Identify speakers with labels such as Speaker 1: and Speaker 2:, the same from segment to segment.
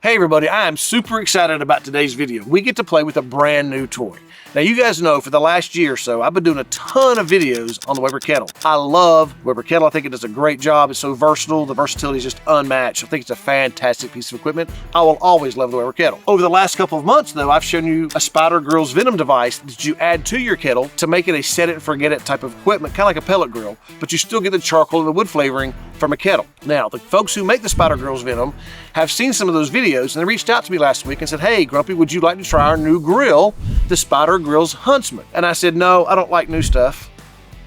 Speaker 1: Hey everybody, I am super excited about today's video. We get to play with a brand new toy. Now you guys know for the last year or so, I've been doing a ton of videos on the Weber Kettle. I love Weber Kettle. I think it does a great job. It's so versatile. The versatility is just unmatched. I think it's a fantastic piece of equipment. I will always love the Weber Kettle. Over the last couple of months though, I've shown you a Spider Grills Venom device that you add to your kettle to make it a set it and forget it type of equipment, kind of like a pellet grill, but you still get the charcoal and the wood flavoring from a kettle. Now, the folks who make the Spider Grills Venom have seen some of those videos and they reached out to me last week and said, hey, Grumpy, would you like to try our new grill, the Spider Grills Huntsman? And I said, no, I don't like new stuff.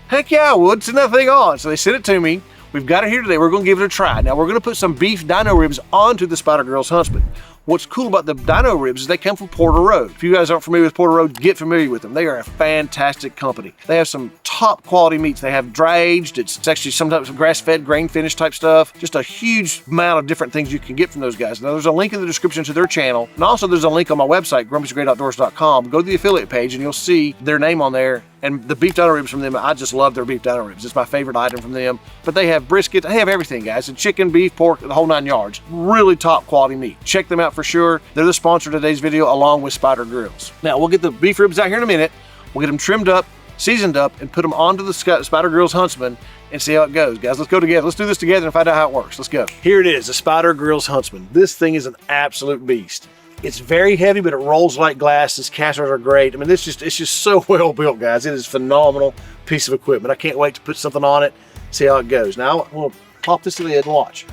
Speaker 1: Heck yeah, I would. Send that thing on. So they sent it to me. We've got it here today. We're going to give it a try. Now, we're going to put some beef dino ribs onto the Spider Grills Huntsman. What's cool about the dino ribs is they come from Porter Road. If you guys aren't familiar with Porter Road, get familiar with them. They are a fantastic company. They have some top quality meats. They have dry aged. It's actually sometimes grass-fed, grain-finished type stuff. Just a huge amount of different things you can get from those guys. Now, there's a link in the description to their channel. And also, there's a link on my website, grumpysgreatoutdoors.com. Go to the affiliate page and you'll see their name on there. And the beef dino ribs from them, I just love their beef dino ribs. It's my favorite item from them. But they have brisket, they have everything, guys. And chicken, beef, pork, the whole 9 yards. Really top quality meat. Check them out for sure. They're the sponsor of today's video along with Spider Grills. Now, we'll get the beef ribs out here in a minute. We'll get them trimmed up, seasoned up, and put them onto the Spider Grills Huntsman and see how it goes. Guys, let's go together. Let's do this together and find out how it works. Let's go. Here it is, the Spider Grills Huntsman. This thing is an absolute beast. It's very heavy, but it rolls like glass. Its casters are great. I mean, it's just so well built, guys. It is a phenomenal piece of equipment. I can't wait to put something on it, see how it goes. Now, I'm gonna pop this to the head and watch.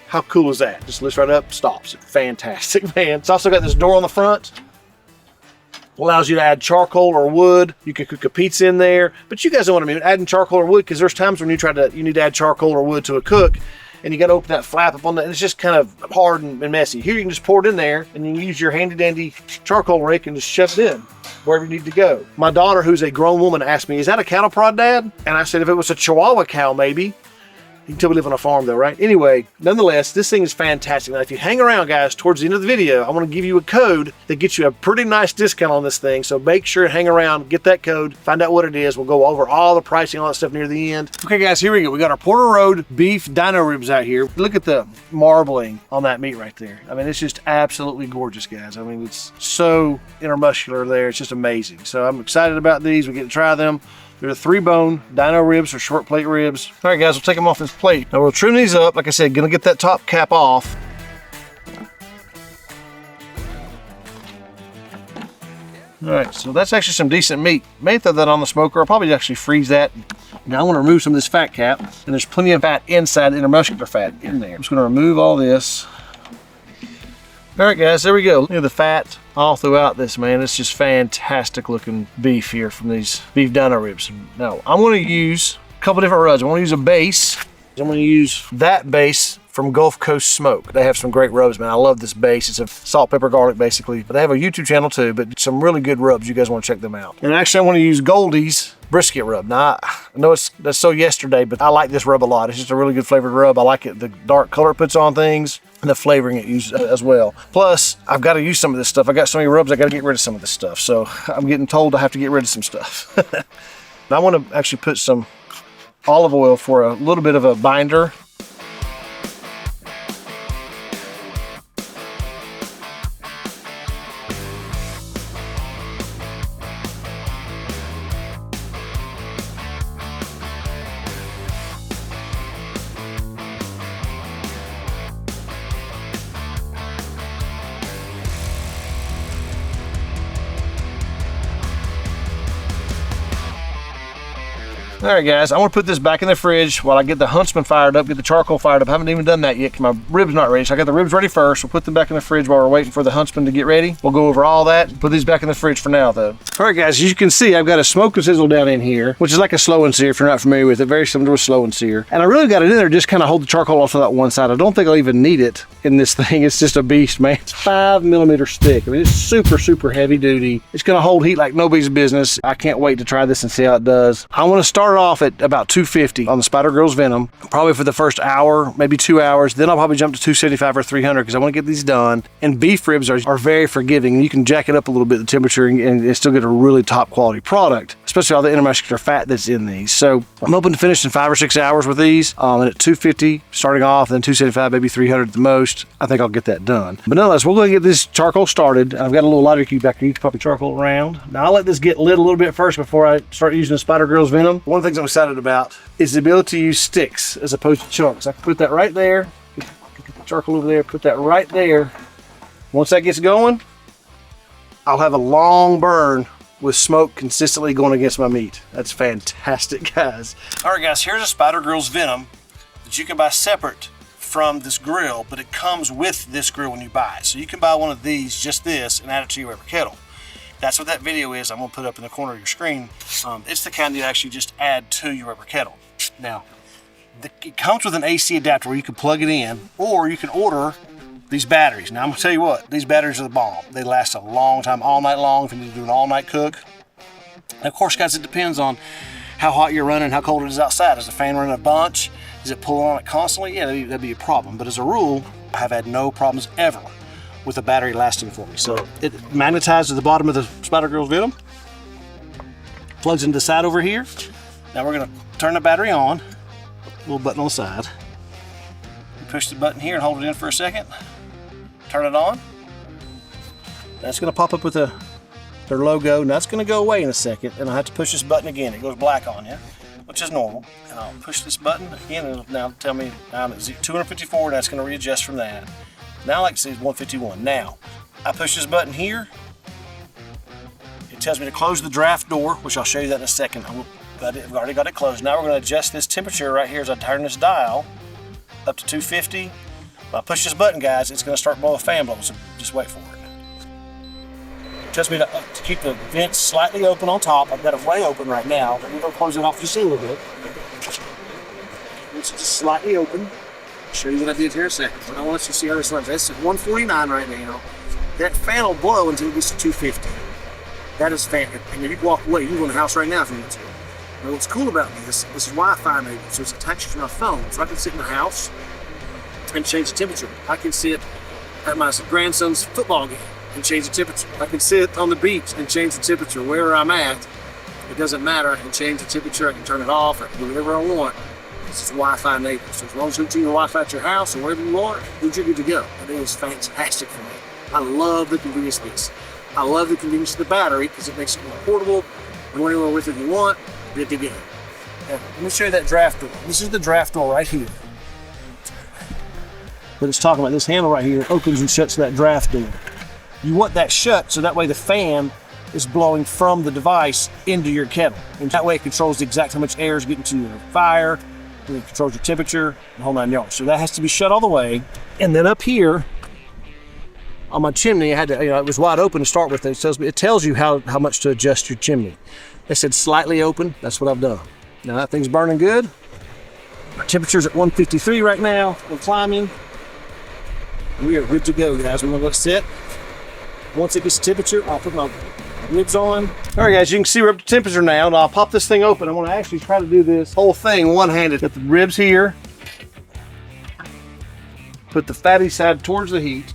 Speaker 1: How cool is that? Just lifts right up, stops. Fantastic, man. It's also got this door on the front. Allows you to add charcoal or wood. You can cook a pizza in there, but you guys know what I mean, adding charcoal or wood, because there's times when you need to add charcoal or wood to a cook, and you got to open that flap up on that, and it's just kind of hard and messy. Here you can just pour it in there, and you can use your handy dandy charcoal rake and just shove it in wherever you need to go. My daughter, who's a grown woman, asked me, is that a cattle prod, Dad? And I said, if it was a Chihuahua cow, maybe. You can tell we live on a farm though, right? Anyway, nonetheless, this thing is fantastic. Now, if you hang around, guys, towards the end of the video, I want to give you a code that gets you a pretty nice discount on this thing. So make sure to hang around, get that code, find out what it is. We'll go over all the pricing, all that stuff near the end. Okay, guys, here we go. We got our Porter Road beef dino ribs out here. Look at the marbling on that meat right there. I mean, it's just absolutely gorgeous, guys. I mean, it's so intermuscular there. It's just amazing. So I'm excited about these. We get to try them. They're 3-bone dino ribs or short plate ribs. All right, guys, we'll take them off this plate. Now we'll trim these up. Like I said, gonna get that top cap off. All right, so that's actually some decent meat. May throw that on the smoker. I'll probably actually freeze that. Now I want to remove some of this fat cap, and there's plenty of fat inside, the intermuscular fat in there. I'm just gonna remove all this. All right, guys, there we go. Look at the fat all throughout this, man. It's just fantastic looking beef here from these beef dino ribs. Now, I'm gonna use a couple different rubs. I wanna use a base. I'm gonna use that base from Gulf Coast Smoke. They have some great rubs, man. I love this base. It's a salt, pepper, garlic, basically. But they have a YouTube channel too, but some really good rubs. You guys wanna check them out. And actually, I wanna use Goldie's brisket rub. Now, I know that's so yesterday, but I like this rub a lot. It's just a really good flavored rub. I like it, the dark color it puts on things, and the flavoring it uses as well. Plus, I've got to use some of this stuff. I got so many rubs, I got to get rid of some of this stuff. So I'm getting told I have to get rid of some stuff. Now I want to actually put some olive oil for a little bit of a binder. All right, guys, I want to put this back in the fridge while I get the Huntsman fired up, get the charcoal fired up. I haven't even done that yet because my rib's not ready. So I got the ribs ready first. We'll put them back in the fridge while we're waiting for the Huntsman to get ready. We'll go over all that. Put these back in the fridge for now, though. All right, guys, as you can see, I've got a smoke and sizzle down in here, which is like a slow and sear if you're not familiar with it. Very similar to a slow and sear. And I really got it in there just kind of hold the charcoal off of that one side. I don't think I'll even need it in this thing. It's just a beast, man. It's 5mm stick. I mean, it's super, super heavy duty. It's going to hold heat like nobody's business. I can't wait to try this and see how it does. I want to start start off at about 250 on the Spider Grills Venom, probably for the first hour, maybe 2 hours. Then I'll probably jump to 275 or 300 because I want to get these done. And beef ribs are very forgiving. You can jack it up a little bit, the temperature, and still get a really top quality product, especially all the intermuscular fat that's in these. So I'm hoping to finish in 5 or 6 hours with these. And at 250 starting off, then 275, maybe 300 at the most, I think I'll get that done. But nonetheless, we're going to get this charcoal started. I've got a little lighter cube back here. You can probably charcoal around. Now I'll let this get lit a little bit first before I start using the Spider Grills Venom. One of the things I'm excited about is the ability to use sticks as opposed to chunks. I can put that right there, get the charcoal over there, put that right there. Once that gets going, I'll have a long burn with smoke consistently going against my meat. That's fantastic, guys. All right, guys, here's a Spider Grills Venom that you can buy separate from this grill, but it comes with this grill when you buy it. So you can buy one of these, just this, and add it to your Weber Kettle. That's what that video is. I'm gonna put up in the corner of your screen. It's the kind that you actually just add to your Weber Kettle. Now, it comes with an AC adapter where you can plug it in, or you can order these batteries. Now I'm gonna tell you what, these batteries are the bomb. They last a long time, all night long, if you need to do an all-night cook. And of course, guys, it depends on how hot you're running, how cold it is outside. Is the fan running a bunch? Is it pulling on it constantly? Yeah, that'd be a problem. But as a rule, I have had no problems ever with the battery lasting for me. So it magnetizes the bottom of the Spider Grills Venom, plugs into the side over here. Now we're gonna turn the battery on, little button on the side. You push the button here and hold it in for a second. Turn it on. That's gonna pop up with their logo. Now it's gonna go away in a second, and I have to push this button again. It goes black on you, which is normal. And I'll push this button again, and it'll now tell me I'm at 254, and that's gonna readjust from that. Now, like I say, it's 151. Now, I push this button here. It tells me to close the draft door, which I'll show you that in a second. I've already got it closed. Now we're gonna adjust this temperature right here as I turn this dial up to 250. If I push this button, guys, it's gonna start blowing a fan blowing, so just wait for it. It tells me to keep the vents slightly open on top. I've got it way open right now, but we're gonna close it off just a little bit. It's just slightly open. I'll show you what I did here in a second. But I want you to see how this runs. That's at 149 right now. That fan will blow until it gets to 250. That is fan. And if you walk away, you can go in the house right now if you want to. Now what's cool about this is Wi-Fi enabled, so it's attached to my phone. So I can sit in the house and change the temperature. I can sit at my grandson's football game and change the temperature. I can sit on the beach and change the temperature wherever I'm at. It doesn't matter. I can change the temperature. I can turn it off. I can do whatever I want. This is Wi-Fi enabled. So as long as you can your Wi-Fi at your house or wherever you are, you're good to go. And it is fantastic for me. I love the convenience of this. I love the convenience of the battery because it makes it more portable. And anywhere with it you want, good to go. Now, let me show you that draft door. This is the draft door right here. But it's talking about this handle right here opens and shuts that draft door. You want that shut so that way the fan is blowing from the device into your kettle. And that way it controls the exact how much air is getting to your fire, and it controls your temperature, and whole 9 yards. So that has to be shut all the way. And then up here on my chimney, I had to, it was wide open to start with. It tells you how much to adjust your chimney. It said slightly open. That's what I've done. Now that thing's burning good. My temperature's at 153 right now. We're climbing. We are good to go, guys. We're gonna go sit. Once it gets to temperature, I'll put my ribs on. All right, guys, you can see we're up to temperature now, and I'll pop this thing open. I want to actually try to do this whole thing one-handed. Got the ribs here. Put the fatty side towards the heat.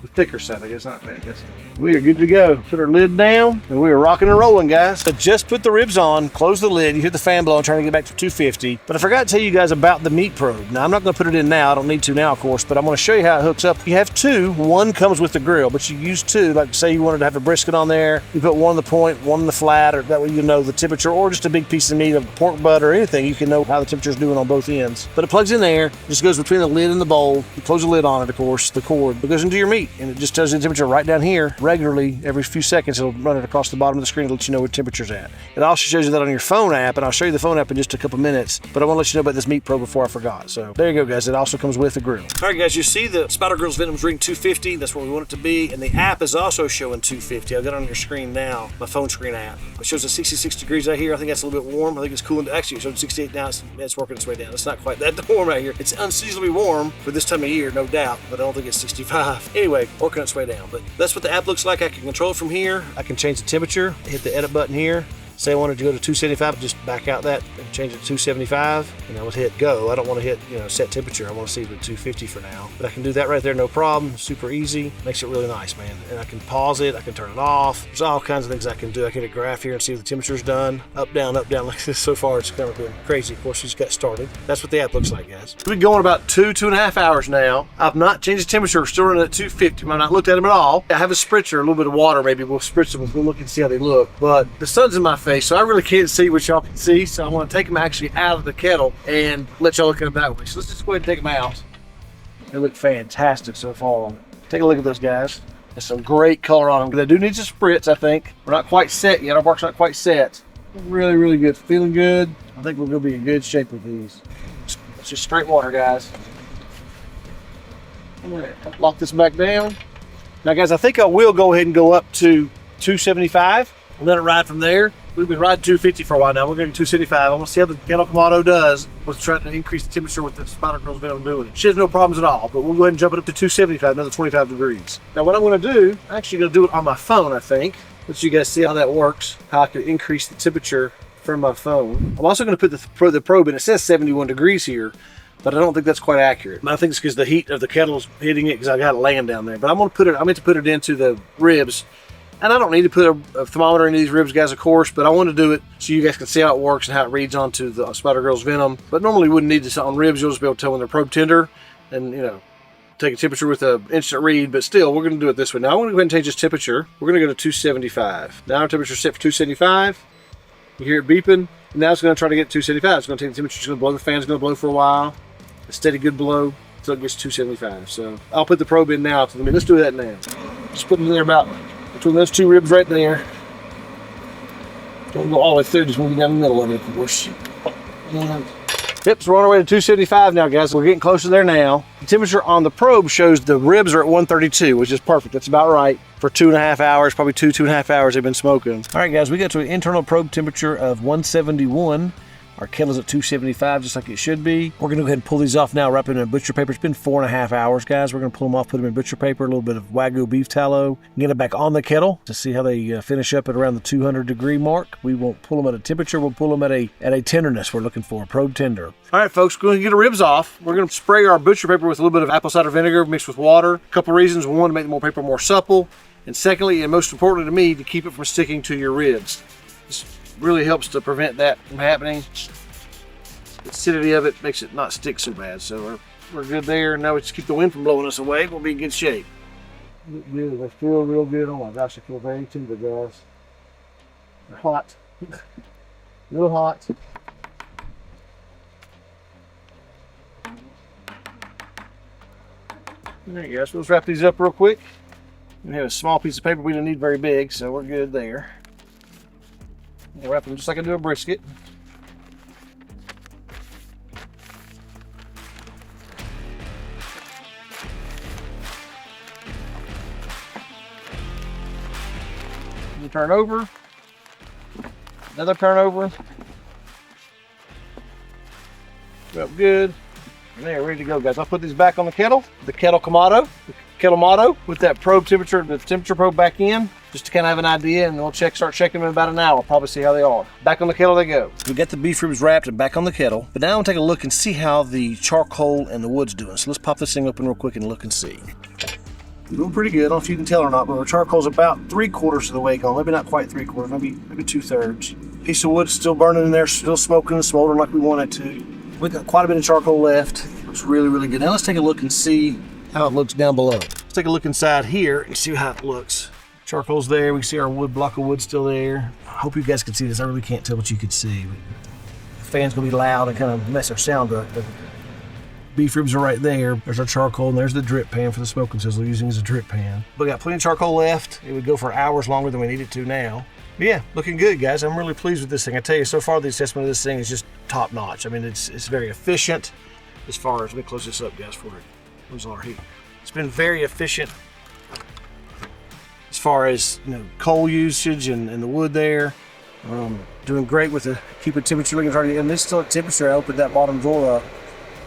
Speaker 1: The thicker side, I guess, not bad. We are good to go. Put our lid down, and we are rocking and rolling, guys. So just put the ribs on, close the lid. You hear the fan blowing, trying to get back to 250. But I forgot to tell you guys about the meat probe. Now, I'm not going to put it in now. I don't need to now, of course, but I'm going to show you how it hooks up. You have two. One comes with the grill, but you use two. Like, say you wanted to have a brisket on there. You put one on the point, one on the flat, or that way you know the temperature, or just a big piece of meat, of pork butt, or anything. You can know how the temperature's doing on both ends. But it plugs in there. Just goes between the lid and the bowl. You close the lid on it, of course, the cord. It goes into your meat, and it just tells you the temperature right down here regularly. Every few seconds it'll run it across the bottom of the screen to let you know where temperature's at. It also shows you that on your phone app, and I'll show you the phone app in just a couple minutes, but I want to let you know about this meat probe before I forgot. So there you go, guys. It also comes with the grill. All right, guys, you see the Spider Grills Venom's reading 250. That's where we want it to be, and the app is also showing 250. I've got it on your screen now, my phone screen app. It shows us 66 degrees out here. I think that's a little bit warm. I think it's cooling. Actually, it shows 68 now. It's working its way down. It's not quite that warm out here. It's unseasonably warm for this time of year, no doubt, but I don't think it's 65. Anyway, working its way down. But that's what the app looks like. I can control it from here. I can change the temperature, hit the edit button here, Say I wanted to go to 275, just back out that and change it to 275, and I would hit go. I don't want to hit, set temperature. I want to see it at 250 for now. But I can do that right there, no problem. Super easy. Makes it really nice, man. And I can pause it. I can turn it off. There's all kinds of things I can do. I can get a graph here and see if the temperature's done. Up, down, like this. So far, it's kind of been crazy. Of course, we just got started. That's what the app looks like, guys. We've been going about 2.5 hours now. I've not changed the temperature. We're still running at 250. I've not looked at them at all. I have a spritzer, a little bit of water. Maybe we'll spritz them. We'll look and see how they look. But the sun's in my face, so I really can't see what y'all can see. So I want to take them actually out of the kettle and let y'all look at them that way. So let's just go ahead and take them out. They look fantastic so far. Take a look at those guys. There's some great color on them. They do need some spritz, I think. We're not quite set yet. Our bark's not quite set. Really, really good. Feeling good. I think we're going to be in good shape with these. It's just straight water, guys. I'm going to lock this back down. Now, guys, I think I will go ahead and go up to 275 and let it ride from there. We've been riding 250 for a while now. We're going to 275. I want to see how the Kamado does. We're trying to increase the temperature with the Spider Grills venom doing. She has no problems at all, but we'll go ahead and jump it up to 275, another 25 degrees. Now, what I'm going to do, I'm actually going to do it on my phone, I think. Let you guys see how that works, how I can increase the temperature from my phone. I'm also going to put the probe in. It says 71 degrees here, but I don't think that's quite accurate. I think it's because the heat of the kettle's hitting it because I got it laying down there. But I'm meant to put it into the ribs. And I don't need to put a thermometer into these ribs, guys, of course, but I want to do it so you guys can see how it works and how it reads onto the Spider Grills venom. But normally you wouldn't need this on ribs. You'll just be able to tell when they're probe tender and, take a temperature with an instant read. But still, we're going to do it this way. Now, I want to go ahead and change this temperature. We're going to go to 275. Now our temperature's set for 275. You hear it beeping. And now it's going to try to get 275. It's going to take the temperature. It's going to blow. The fan's going to blow for a while. A steady, good blow until it gets 275. So I'll put the probe in now. Let's do that now. Just put it in there about between those two ribs right there. Don't go all the way through, just want to get down the middle of it, of course. Yep, so we're on our way to 275 now, guys. We're getting closer there now. The temperature on the probe shows the ribs are at 132, which is perfect. That's about right for 2.5 hours, probably 2.5 hours they've been smoking. All right, guys, we got to an internal probe temperature of 171. Our kettle's at 275, just like it should be. We're gonna go ahead and pull these off now, wrap them in butcher paper. It's been 4.5 hours, guys. We're gonna pull them off, put them in butcher paper, a little bit of Wagyu beef tallow, get them back on the kettle to see how they finish up at around the 200 degree mark. We won't pull them at a temperature, we'll pull them at a tenderness we're looking for, probe tender. All right, folks, we're gonna get the ribs off. We're gonna spray our butcher paper with a little bit of apple cider vinegar mixed with water. A couple reasons. One, to make the paper more supple. And secondly, and most importantly to me, to keep it from sticking to your ribs. This really helps to prevent that from happening. The acidity of it makes it not stick so bad. So we're good there. Now we just keep the wind from blowing us away. We'll be in good shape. Good. They feel real good. Oh my gosh, I feel very tender, guys. They're hot. A little hot. There you go. So let's wrap these up real quick. We have a small piece of paper. We don't need very big, so we're good there. We'll wrap them just like I do a brisket. Turn over, another turn over. Well, good. And they're ready to go, guys. I'll put these back on the kettle, the Kettlemado, with that probe temperature, the temperature probe back in, just to kind of have an idea, and we'll start checking them in about an hour. Probably see how they are. Back on the kettle they go. We got the beef ribs wrapped and back on the kettle, but now I'm gonna take a look and see how the charcoal and the wood's doing. So let's pop this thing open real quick and look and see. Doing pretty good. I don't know if you can tell or not, but our charcoal's about 3/4 of the way gone. Maybe not quite 3/4, maybe 2/3. Piece of wood still burning in there, still smoking and smoldering like we want it to. We've got quite a bit of charcoal left. Looks really, really good. Now let's take a look and see how it looks down below. Let's take a look inside here and see how it looks. Charcoal's there. We see our block of wood still there. I hope you guys can see this. I really can't tell what you can see. The fan's gonna be loud and kind of mess our sound up. But beef ribs are right there. There's our charcoal, and there's the drip pan for the smoking sizzle, using as a drip pan. We got plenty of charcoal left. It would go for hours longer than we need it to now. But yeah, looking good, guys. I'm really pleased with this thing. I tell you, so far the assessment of this thing is just top notch. I mean, it's very efficient as far as, let me close this up, guys, for it. Where's all our heat? It's been very efficient as far as, coal usage and the wood there. Doing great with the keeping temperature looking already, and this still at temperature. I opened that bottom drawer up.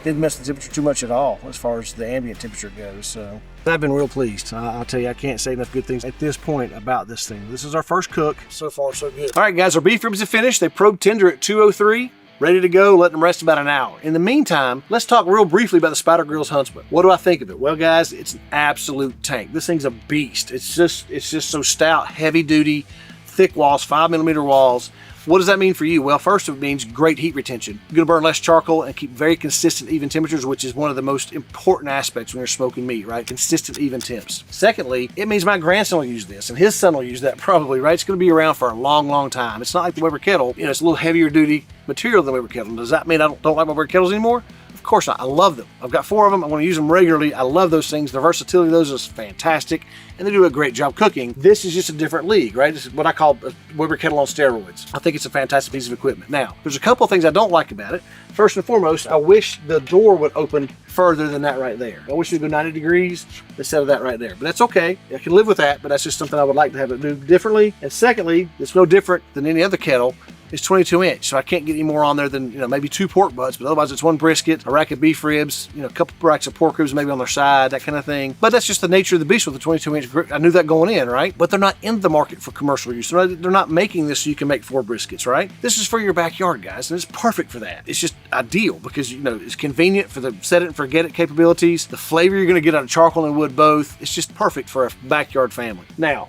Speaker 1: Didn't mess the temperature too much at all as far as the ambient temperature goes. So I've been real pleased. I'll tell you, I can't say enough good things at this point about this thing. This is our first cook. So far, so good. All right, guys, our beef ribs are finished. They probed tender at 203. Ready to go, letting them rest about an hour. In the meantime, let's talk real briefly about the Spider Grills Huntsman. What do I think of it? Well, guys, it's an absolute tank. This thing's a beast. It's just so stout, heavy duty, thick walls, 5mm walls. What does that mean for you? Well, first, it means great heat retention. You're gonna burn less charcoal and keep very consistent, even temperatures, which is one of the most important aspects when you're smoking meat, right? Consistent, even temps. Secondly, it means my grandson will use this, and his son will use that probably, right? It's gonna be around for a long, long time. It's not like the Weber Kettle. You know, it's a little heavier duty material than the Weber Kettle. Does that mean I don't like my Weber Kettles anymore? Of course not. I love them. I've got 4 of them. I want to use them regularly. I love those things. The versatility of those is fantastic, and they do a great job cooking. This is just a different league, right? This is what I call a Weber Kettle on steroids. I think it's a fantastic piece of equipment. Now, there's a couple of things I don't like about it. First and foremost, I wish the door would open further than that right there. I wish it would go 90 degrees instead of that right there. But that's okay. I can live with that, but that's just something I would like to have it do differently. And secondly, it's no different than any other kettle. It's 22-inch, so I can't get any more on there than, you know, maybe 2 pork butts, but otherwise it's 1 brisket, a rack of beef ribs, you know, a couple racks of pork ribs maybe on their side, that kind of thing. But that's just the nature of the beast with the 22-inch grip. I knew that going in, right? But they're not in the market for commercial use. They're not making this so you can make 4 briskets, right? This is for your backyard, guys, and it's perfect for that. It's just ideal because, you know, it's convenient for the set it and forget it capabilities. The flavor you're gonna get out of charcoal and wood both. It's just perfect for a backyard family. Now,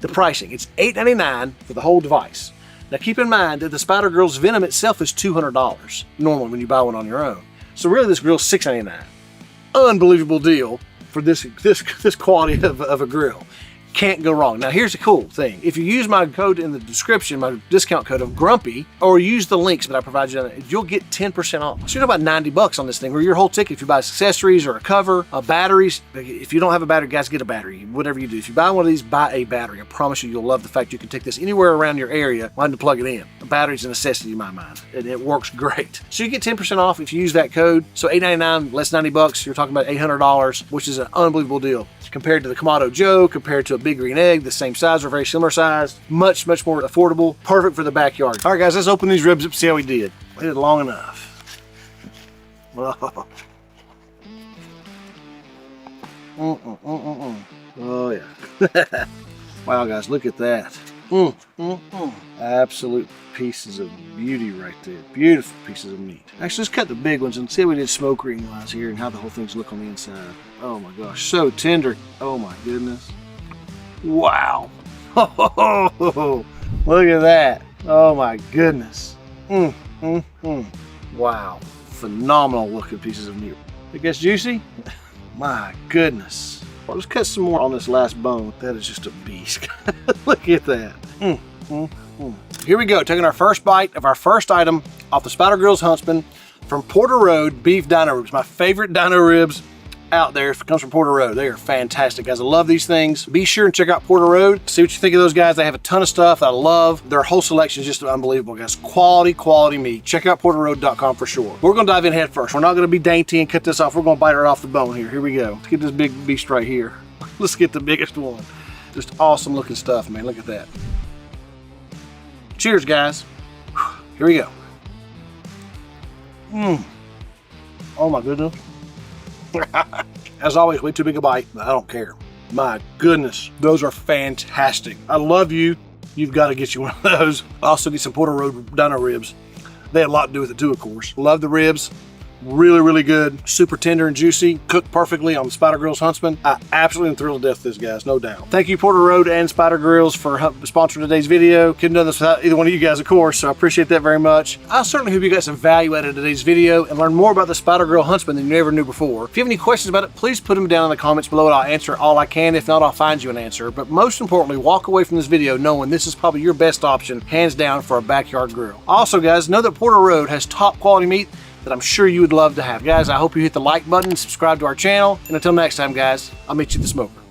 Speaker 1: the pricing, it's $8.99 for the whole device. Now keep in mind that the Spider Grills Venom itself is $200 normally when you buy one on your own. So really this grill's $6.99. Unbelievable deal for this quality of a grill. Can't go wrong. Now here's the cool thing. If you use my code in the description, my discount code of Grumpy, or use the links that I provide you, you'll get 10% off. So you're about 90 bucks on this thing, or your whole ticket if you buy accessories or a cover, batteries. If you don't have a battery, guys, get a battery. Whatever you do. If you buy one of these, buy a battery. I promise you, you'll love the fact you can take this anywhere around your area, wanting to plug it in. A battery's a necessity in my mind, and it works great. So you get 10% off if you use that code. So $8.99 less 90 bucks, you're talking about $800, which is an unbelievable deal. Compared to the Kamado Joe, compared to a Big Green Egg, the same size or very similar size, much more affordable, perfect for the backyard. All right, guys, let's open these ribs up and see how we did. We did long enough. Oh, oh yeah. Wow, guys, look at that. Absolute pieces of beauty right there. Beautiful pieces of meat. Actually, let's cut the big ones and see how we did smoke ring wise here and how the whole things look on the inside. Oh my gosh, so tender. Oh my goodness. Wow. Look at that. Oh my goodness. Wow. Phenomenal looking pieces of meat. It gets juicy? My goodness. Well, let's cut some more on this last bone. That is just a beast. Look at that. Here we go, taking our first bite of our first item off the Spider Grills Huntsman from Porter Road beef dino ribs. My favorite dino ribs out there. If it comes from Porter Road, they are fantastic, guys. I love these things. Be sure and check out Porter Road. See what you think of those guys. They have a ton of stuff that I love. Their whole selection is just unbelievable, guys. Quality meat. Check out porterroad.com for sure. We're gonna dive in head first. We're not gonna be dainty and cut this off. We're gonna bite right off the bone here. Here we go. Let's get this big beast right here. Let's get the biggest one. Just awesome looking stuff, man. Look at that. Cheers, guys. Here we go. Oh my goodness. As always, way too big a bite, but I don't care. My goodness, those are fantastic. I love you. You've got to get you one of those. I also get some Porter Road dino ribs. They had a lot to do with it too, of course. Love the ribs. Really good, super tender and juicy, cooked perfectly on the Spider Grills Huntsman. I absolutely am thrilled to death with this, guys, no doubt. Thank you, Porter Road and Spider Grills, for sponsoring today's video. Couldn't have done this without either one of you guys, of course, so I appreciate that very much. I certainly hope you got some value out of today's video and learn more about the Spider Grill Huntsman than you ever knew before. If you have any questions about it, please put them down in the comments below and I'll answer all I can. If not, I'll find you an answer. But most importantly, walk away from this video knowing this is probably your best option, hands down, for a backyard grill. Also, guys, know that Porter Road has top quality meat that I'm sure you would love to have. Guys, I hope you hit the like button and subscribe to our channel. And until next time, guys, I'll meet you at the smoker.